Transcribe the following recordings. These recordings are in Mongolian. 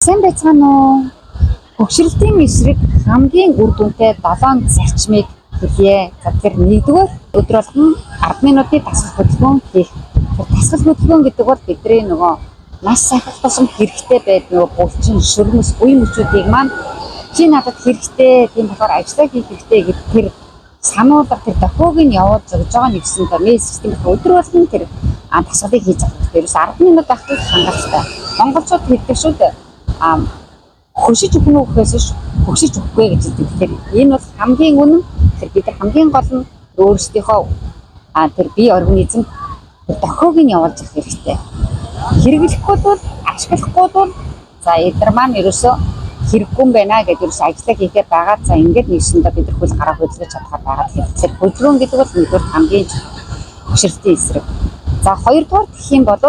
Сайн байцгаана уу? Хөгшрөлтийн эсрэг хамгийн үр дүнтэй 7 зарчмыг хэлье. За тэгэхээр нэгдүгээр өдөр болгон 10 минутын дасгал хөдөлгөөн хийх. Тэр дасгал хөдөлгөөн гэдэг бол бидний нөгөө нас сахих тусам хэрэгтэй байдаг нөгөө булчин, шөрмөс, үе мөчүүдийг маань чи надад хэрэгтэй, тийм болохоор ажиллаа хийх хэрэгтэй гэдэг тэр сануулга тэр дохиог нь явуулж өгж байгаа нэгсэн мессеж тийм өдөр болгон тэр дасгалыг хийж авах хэрэгтэй. Ерөөс 10 минут ахтал хангалттай. Монголчууд хэлдэг шүү дээ. Хөшиж өгнө үү гэхээс хөшиж өгөхгүй гэж хэлдэг. Тэгэхээр энэ бол хамгийн үнэн. Тэр бид нар хамгийн гол нь өөрсдийнхөө тэр бие организм тэр дохиог нь явуулж авах хэрэгтэй. Хэрэглэхгүй бол ашиглахгүй бол за эдгээр маань ерөөсөө хэрэггүй юм байна гэдэг ерөөсөө ажиллаа хийгээд байгаа. За ингээд нэгсэндээ бид нар хөл гараа хөдөлгөж чадхаар байгаа. Тэгэхээр хөдөлгөөн гэдэг бол нэгдүгээр хамгийн хөшрөлтийн эсрэг. За хоёрдугаар гэх юм бол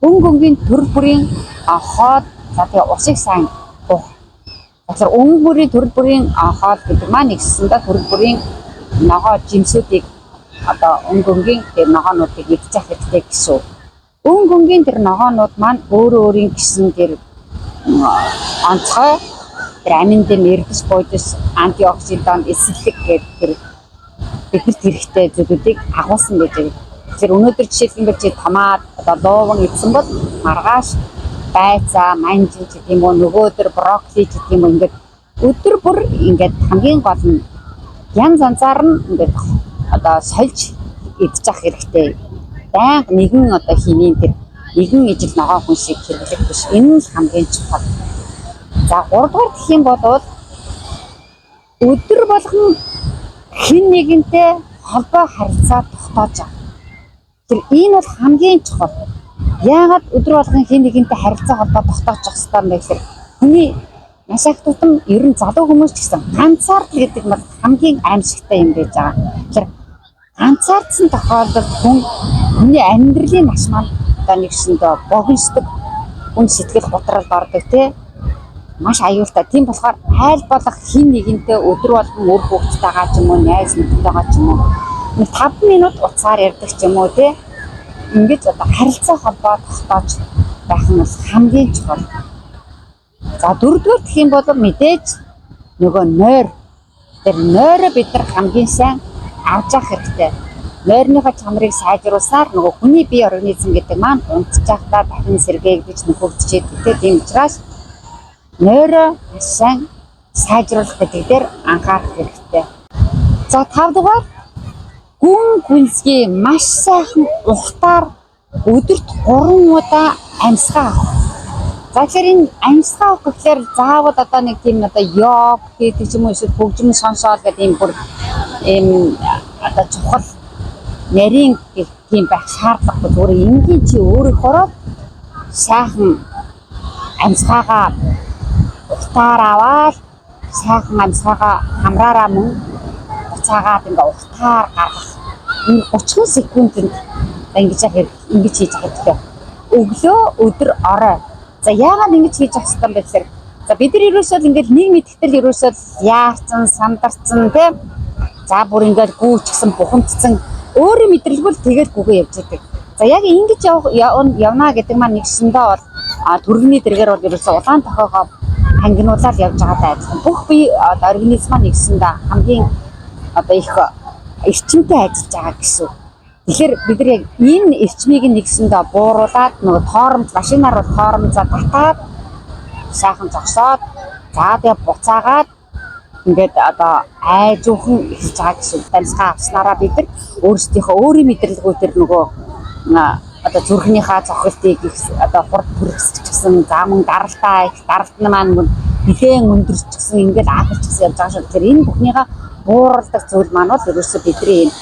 өнгөнгийн төр бүрийн хоол за тэгээ усыг сайн уух. Тэгэхээр өнгө бүрийн төр бүрийн хоол гэдэг маань нэгсэндээ төр бүрийн ногоо жимсүүдийг одоо өнгөнгийн тэр ногоонуудыг идчих хэрэгтэй гэсэн. Өнгөнгийн тэр ногоонууд маань өөрийн гэсэн тэр онцгой тэр амин дэм эрдэс боодис антиоксидант эсэлэг гэдэг тэр бидэнд хэрэгтэй зүйлүүдийг агуулсан байж байгаа. Тэгэхээр өнөөдөр жишээлбэл чи томат одоо лууван идсэн бол маргааш байцаа, манжин ч гэдэм үү нөгөөдөр брокколи ч гэдэм үү ингээд өдөр бүр ингээд хамгийн гол нь янз янзаар нь ингээд одоо сольж идчих хэрэгтэй. Байнга нэгэн одоо хинийн тэр нэгэн ижил ногоо хүнсийг хэрэглэх биш. Энэ нь хамгийн чухал. За 3 дугаар гэх юм бол өдөр болгон хэн нэгэнтэй холбоо харилцаа тогтоож байгаа. Тэр энэ бол хамгийн чухал. Яагаад өдөр болгон хэн нэгэнтэй харилцаа холбоо тогтоож явах хэрэгтэй юм бэ гэхээр хүний маш их тутам ер нь залуу хүмүүс ч гэсэн ганцаардал гэдэг нь хамгийн аимшигтай юм байж байгаа. Тэгэхээр ганцаардсан тохиолдолд хүний амьдралын маш маань одоо нэгсэндээ богиносдог хүн сэтгэл готролд ордог тий маш аюултай. Тийм болохоор айл болох хэн нэгэнтэй өдөр болгон үр хөвгттэйгаа ч юм уу найз нөхдөйгаа ч юм уу 5 минут уцаар ярьдаг ч юм уу тий ингэж одоо харилцаа холбоо тогтоож байх нь хамгийн чухал. За дөрөвдүгээр гэх юм бол мэдээж нөгөө нойр. Тэр нойроо бид нар хамгийн сайн авч явах хэрэгтэй. Нойрныхоо чанарыг сайжруулснаар нөгөө хүний бие организм гэдэг маань унтж байхдаа дахин сэргээгдэж нөхөгдөж тийм учраас нойроо сайн сайжруулах гэдэг дээр анхаарах хэрэгтэй. За 5 дугаар гүн гүнзгий маш сайхан ухтаар өдөрт 3 удаа амьсгаа авах. За тэгэхээр энэ амьсгаа авах гэхээр заавал одоо нэг тийм одоо йог гэдэг ч юм уу эсвэл хөгжим сонсоол гэдэг юм бүр ийм одоо чухал нарийн тийм байх шаардлагагүй. Зүгээр энгийн чи өөрөөхөө сайхан амьсгаагаа ухтаар аваад сайхан амьсгаагаа хамраараа мөн цаагаад ингээ ухтаар гаргах. Энэ 30 секундэд ингэж хийж авах хэрэгтэй. Өглөө өдөр орой. За яагаад ингэж хийж авах хэрэгтэй юм бэ гэхээр за бид нар ерөөсөө ингээл нэг мэдгэтэл ерөөсөө яарсан, сандарсан тийм за бүр ингээл гүйчгсэн, бухимдсан өөрийн мэдрэлгүй тэгээд гүгээ явж байдаг. За яг ингэж явна гэдэг маань нэгсэндээ бол төрөний дэргээр бол ерөөсөө улаан тохиогоо хангинуулаад явж байгаатай адилхан. Бүх бие организм маань нэгсэндээ хамгийн одоо их эрчимтэй ажиллаж байгаа гэсэн. Тэгэхээр бид нар яг энэ эрчмийг нэгсэндээ бууруулад нөгөө тоормж машинаар бол тоормжоо татаад сайхан зогсоод за тэгээ буцаагаад ингээд одоо айжуухан эхэлж байгаа гэсэн. Амьсгаа авснараа бид нар өөрсдийнхөө өөрийн мэдрэлгүй тэр нөгөө одоо зүрхнийхаа цохилтыг одоо хурд төрөсчихсэн замун даралтаа их даралт нь маань нэгэн өндөрчихсэн ингээд аавчсан явж байгаа шүү. Тэгэхээр энэ бүхнийхээ бууруулдаг зүйл маань бол ерөөсөө бидний энэ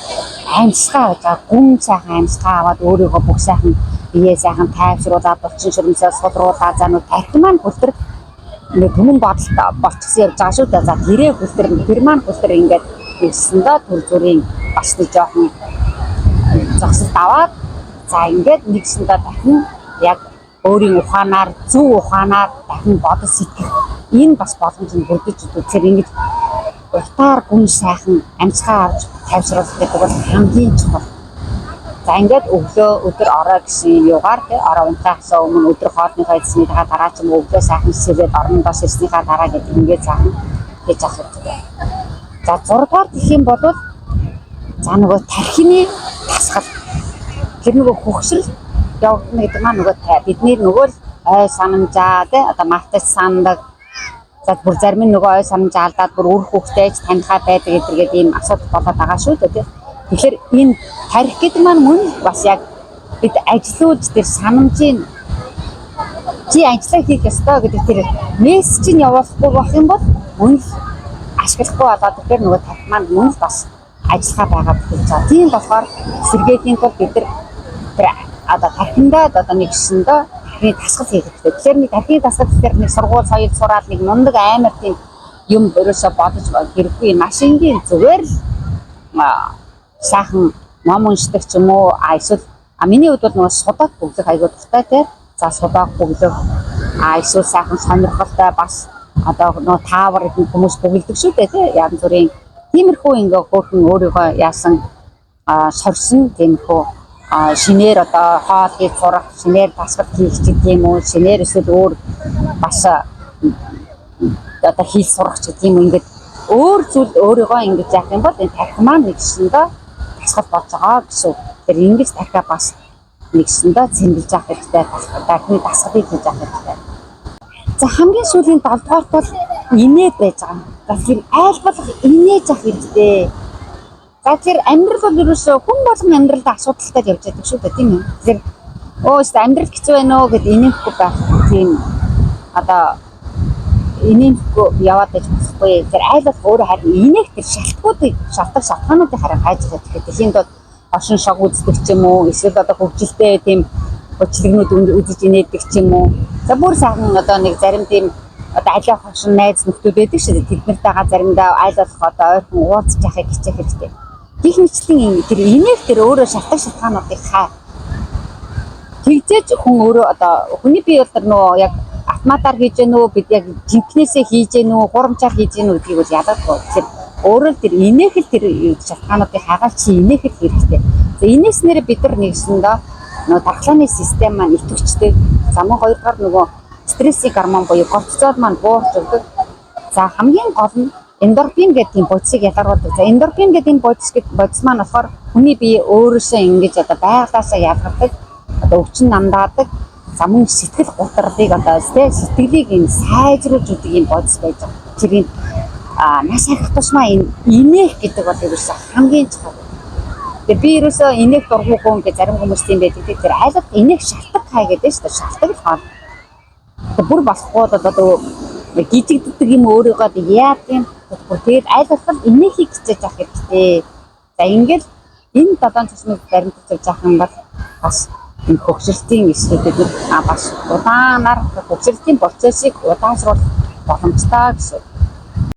амьсгаа аваад гүн сайхан амьсгаа аваад өөрийгөө бүх сайхан бие сайхан тайвшруулаад булчин шөрмсөө сулруулаад за нөө тархин маань хүлтэр нэг түмэн бодолтой болчихсон явж байгаа шүү дээ. За тэрээ хүлтэр тэр маань хүлтэр ингээд ирсэндээ төр зүрийн бас нэг жоохон зогсолт аваад за ингээд нэгсэндээ дахин яг өөрийн ухаанаар зөв ухаанаар дахин бодол сэтгэх энэ бас боломж нь бүрдэж өгдөг. Тэгэхээр ингэж ухтаар гүн сайхан амьсгаа авч тайвшруулах гэдэг бол хамгийн чухал. За ингээд өглөө өдөр орой гэсэн юугаар тий орой унтахаас өмнө өдөр хоолныхоо эзснийхаа дараа ч юм уу өглөө сайхан сэрээд орнондоо ирснийхаа дараа гэдэг ингээд заах гэж асууж байна. За 6 дугаар гэх юм бол за нөгөө тархины тасгал тэр нөгөө хөгшрөл явагдана гэдэг маань нөгөө бидний нөгөө ой санамжаа тий одоо мартаж сандаг. За бүр зарим нь нөгөө ой санамжаа алдаад бүр үр хөвгтэйч танихаа байдаг гэдэргээд ийм асуудал болоод байгаа шүү дээ тий. Тэгэхээр энэ тарих гэдэг маань мөн бас яг бид ажиллуулж тэр санамжийн чи ажиллаа хийх ёстой гэдэг тэр мессежийг явуулахгүй байх юм бол мөн ашиглахгүй болоод тэгэхээр нөгөө тарих маань мөн бас ажиллагаа байгаад гэж байна. Тийм болохоор сэргээхийн тулд бид тэр одоо тархиндаа одоо нэгсэндээ тархины тасгал хийх хэрэгтэй. Тэгэхээр нэг тархины тасгал гэхээр нэг сургууль соёл сураад нэг мундаг амар тийм юм өрөөсө бодож хэрэггүй машингийн зүгээр л сайхан ном уншдаг ч юм уу эсвэл миний хувьд бол нөгөө судааг бүглэх аягүй дуртай тий. За судааг бүглэх эсвэл сайхан сонирхолтой бас одоо нөгөө таавар гэдэг хүмүүс бүгэлдэг шүү дээ тий. Янз бүрийн тиймэрхүү ингээ хөөрхөн өөрийгөө яасан сорьсон тиймэрхүү шинээр одоо хоол хийж сурах, шинээр тасгал хийх гэдэг юм уу, шинээр эсвэл өөр бас одоо хийж сурах гэдэг юм ингээд өөр зүйл өөрийгөө ингэж яах юм бол энэ тархи маань нэгсэндээ тасгал болж байгаа гэсэн. Тэр ингэж тархиа бас нэгсэндээ цэмбэлж авах хэрэгтэй, тархины тасгалыг хийж авах хэрэгтэй. За хамгийн сүүлийн 7 дугаарт бол инээд байж байгаа. За тэр айл болох инээж авах хэрэгтэй. За тэр амьдрал бол ерөөсөө хүн болгон амьдралд асуудалтай явж байдаг шүү дээ тийм үү. Тэр амьдрал хэцүү байна уу гэд инээхгүй байх тийм одоо инээхгүй яваад байж болохгүй. Тэр айл болох өөрөө харин инээх тэр шалтгаан шалтгаануудыг харин хайж байгаа гэдэг. Тэхийн бол оршин шог үздэг ч юм уу эсвэл одоо хөгжилтэй тийм өчлөгнүүд үзэж инээдэг ч юм уу. За бүр сайхан одоо нэг зарим тийм одоо аливаа хошин найз нөхдүүд байдаг шүү дээ. Тэд нартайгаа заримдаа айл болох одоо ойрхон уулзж яхахыг хичээх хэрэгтэй. Гэх мэтлийн тэр инээх тэр өөрөө шалтгаануудыг хаа. Тэгжээж хүн өөрөө одоо хүний бие бол тэр нөө яг автоматар хийж гэнэ үү бид яг жинкнээсээ хийж гэнэ үү хурамчаар хийж гэнэ үү гэдгийг бол ялгаагүй. Тэр өөрөө тэр инээх л тэр шалтгаануудыг хагаал чи инээх л хэрэгтэй. За инээснээр бид нар нэгсэндээ нөгөө дархлааны систем маань идэвхждэг. За мөн хоёрдугаар нөгөө стрессийн гормон буюу кортизол маань буурч өгдөг. За хамгийн гол нь эндорфин гэдэг юм бодисыг ялгаруулдаг. За эндорфин гэдэг энэ бодис маань болохоор хүний бие өөрөөсөө ингэж одоо байгалаасаа ялгардаг. Одоо өвчин намдаадаг. За мөн сэтгэл гутралыг одоо сэтгэлийг энэ сайжруулж өгдөг юм бодис байж байгаа. Тэрийг нас харих тусмаа инээх гэдэг бол ерөөсөө хамгийн чухал. Тэгээ би ерөөсөө инээх дурггүй хүн гэж зарим хүмүүс тийм байдаг. Тэр айлт инээх шалтгаан хай гэдэг шүү дээ. Шалтгаан л хаа. Тэгээ бүр болохгүй бол одоо гизэгддэг юм өөрийгөө яад юм. Тэгээд айлтал инээхийг хичээж авах хэрэгтэй. За ингээл энэ 7 цэцмэг баримтаж авах юм бол бас энэ хөгжлөлтийн эсрэгүүд бас удаанаар хөгжлөлтийн процессыг удааншруулах боломжтой гэсэн.